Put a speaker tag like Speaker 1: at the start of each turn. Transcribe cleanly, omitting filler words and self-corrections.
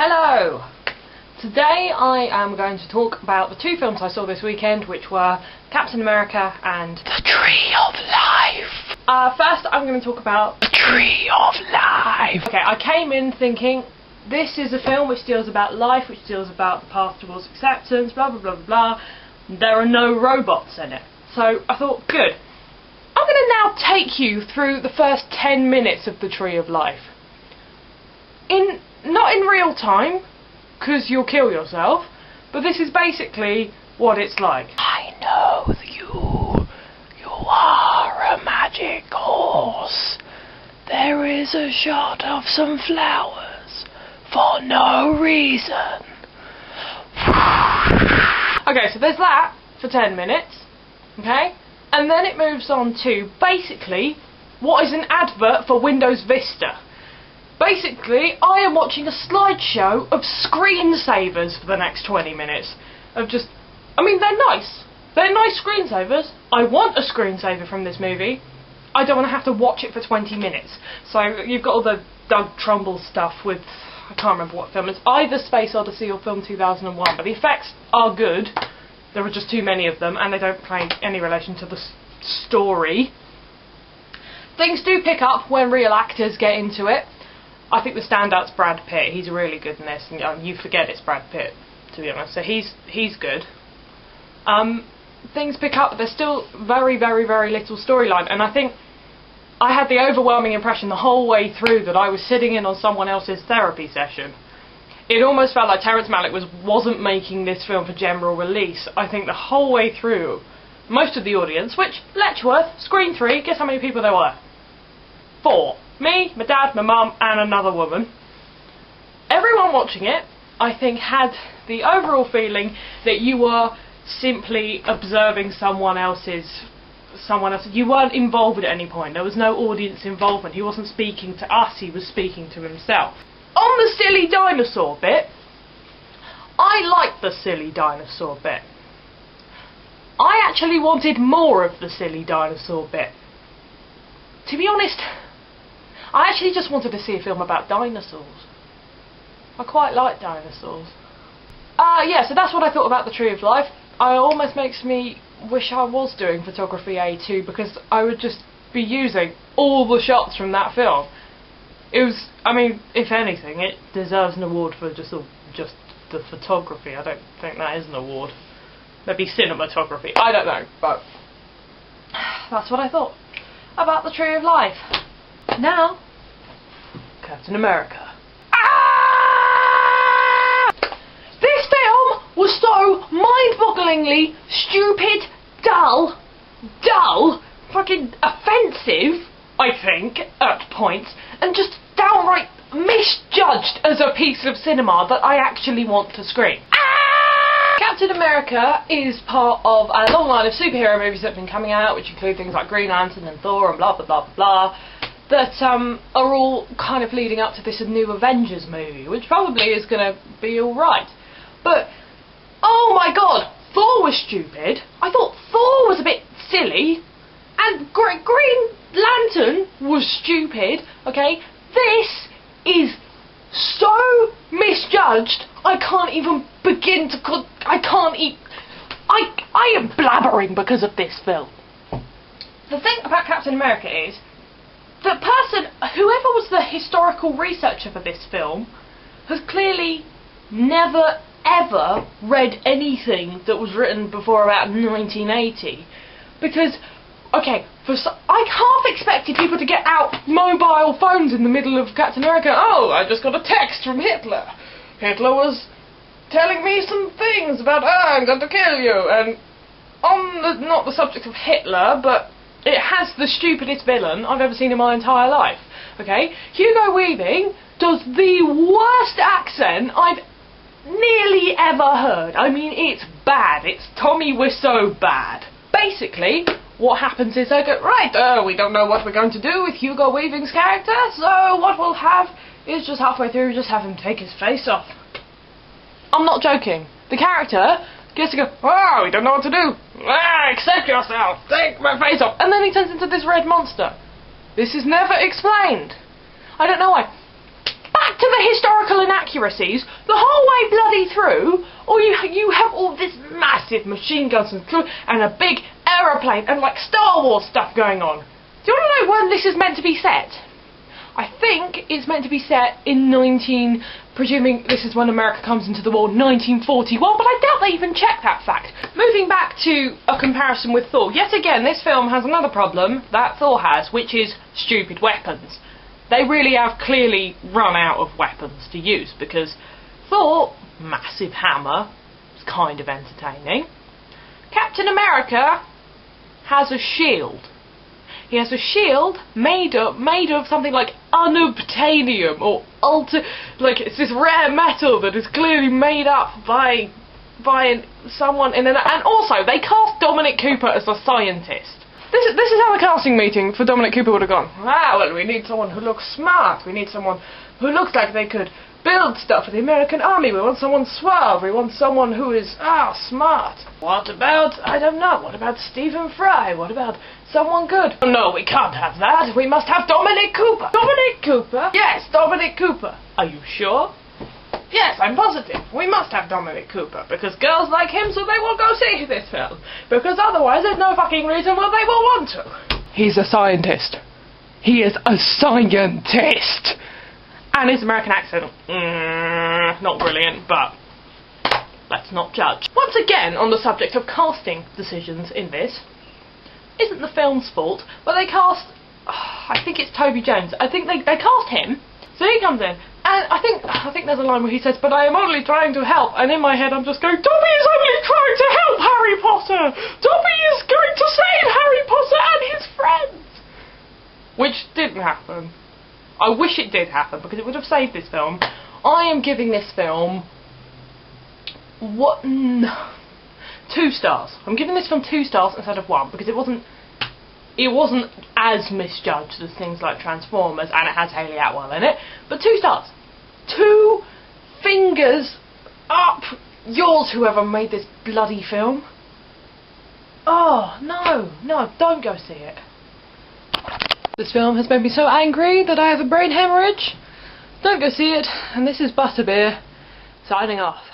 Speaker 1: Hello! Today I am going to talk about the two films I saw this weekend, which were Captain America and The Tree of Life. First I'm going to talk about The Tree of Life. Okay, I came in thinking this is a film which deals about life, which deals about the path towards acceptance, blah blah blah blah blah. There are no robots in it. So I thought, good. I'm going to now take you through the first 10 minutes of The Tree of Life. Not in real time, because you'll kill yourself, but this is basically what it's like. I know you are a magic horse. There is a shot of some flowers for no reason. Okay, so there's that for 10 minutes, okay? And then it moves on to, basically, what is an advert for Windows Vista. Basically, I am watching a slideshow of screensavers for the next 20 minutes. Of just, I mean, they're nice. They're nice screensavers. I want a screensaver from this movie. I don't want to have to watch it for 20 minutes. So you've got all the Doug Trumbull stuff with, I can't remember what film. It's either Space Odyssey or Film 2001, but the effects are good. There are just too many of them, and they don't play any relation to the story. Things do pick up when real actors get into it. I think the standout's Brad Pitt. He's really good in this, and you forget it's Brad Pitt, to be honest. So he's good. Things pick up, but there's still very, very, very little storyline, and I think I had the overwhelming impression the whole way through that I was sitting in on someone else's therapy session. It almost felt like Terrence Malick wasn't making this film for general release. I think the whole way through, most of the audience, which, Letchworth, Screen 3, guess how many people there were? 4. Me, my dad, my mum, and another woman. Everyone watching it, I think, had the overall feeling that you were simply observing someone else's. You weren't involved at any point. There was no audience involvement. He wasn't speaking to us, he was speaking to himself. On the silly dinosaur bit, I liked the silly dinosaur bit. I actually wanted more of the silly dinosaur bit. To be honest, I actually just wanted to see a film about dinosaurs. I quite like dinosaurs. Yeah, so that's what I thought about The Tree of Life. It almost makes me wish I was doing photography A2, because I would just be using all the shots from that film. It was, I mean, if anything, it deserves an award for just the photography. I don't think that is an award. Maybe cinematography. I don't know, but that's what I thought about The Tree of Life. Now, Captain America. This film was so mind-bogglingly stupid, dull, fucking offensive, I think, at points, and just downright misjudged as a piece of cinema that I actually want to scream. Captain America is part of a long line of superhero movies that have been coming out, which include things like Green Lantern and Thor and blah blah blah blah blah, that are all kind of leading up to this new Avengers movie, which probably is going to be alright. But, oh my god, Thor was stupid. I thought Thor was a bit silly, and Green Lantern was stupid, okay? This is so misjudged, I can't even begin to I am blabbering because of this film. The thing about Captain America is, whoever was the historical researcher for this film, has clearly never ever read anything that was written before about 1980. Because, okay, I half expected people to get out mobile phones in the middle of Captain America. Oh, I just got a text from Hitler. Hitler was telling me some things about, I'm going to kill you. And not the subject of Hitler, but it has the stupidest villain I've ever seen in my entire life. Okay? Hugo Weaving does the worst accent I've nearly ever heard. I mean, it's bad. It's Tommy Wiseau bad. Basically, what happens is they go, right, we don't know what we're going to do with Hugo Weaving's character, so what we'll have is just halfway through, just have him take his face off. I'm not joking. The character gets to go, we don't know what to do. Accept yourself. Take my face off. And then he turns into this red monster. This is never explained. I don't know why. back to the historical inaccuracies the whole way bloody through, or you have all this massive machine guns and a big aeroplane and like Star Wars stuff going on. Do you want to know when this is meant to be set? I think it's meant to be set in presuming this is when America comes into the war, 1941, but I doubt they even checked that fact. Moving back to a comparison with Thor, yet again this film has another problem that Thor has, which is stupid weapons. They really have clearly run out of weapons to use, because Thor, massive hammer, is kind of entertaining. Captain America has a shield. He has a shield made of something like unobtainium or like it's this rare metal that is clearly made up by someone in an, and also they cast Dominic Cooper as a scientist. This is how the casting meeting for Dominic Cooper would have gone. Ah, well, we need someone who looks smart. We need someone who looks like they could build stuff for the American army. We want someone suave. We want someone who is smart. What about, I don't know, what about Stephen Fry? What about someone good? No, we can't have that. We must have Dominic Cooper. Dominic Cooper? Yes, Dominic Cooper. Are you sure? Yes, I'm positive. We must have Dominic Cooper, because girls like him, so they will go see this film. Because otherwise there's no fucking reason why they will want to. He's a scientist. He is a scientist. And his American accent, not brilliant, but let's not judge. Once again, on the subject of casting decisions in this, isn't the film's fault, but they cast, I think it's Toby Jones, I think they cast him, so he comes in, and I think there's a line where he says, but I am only trying to help, and in my head I'm just going, Dobby is only trying to help Harry Potter! Dobby is going to save Harry Potter and his friends! Which didn't happen. I wish it did happen, because it would have saved this film. I am giving this film 2 stars. I'm giving this film 2 stars instead of 1, because it wasn't as misjudged as things like Transformers, and it has Hayley Atwell in it, but 2 stars. 2 fingers up yours, whoever made this bloody film. Oh, no, don't go see it. This film has made me so angry that I have a brain hemorrhage. Don't go see it, and this is Butterbeer, signing off.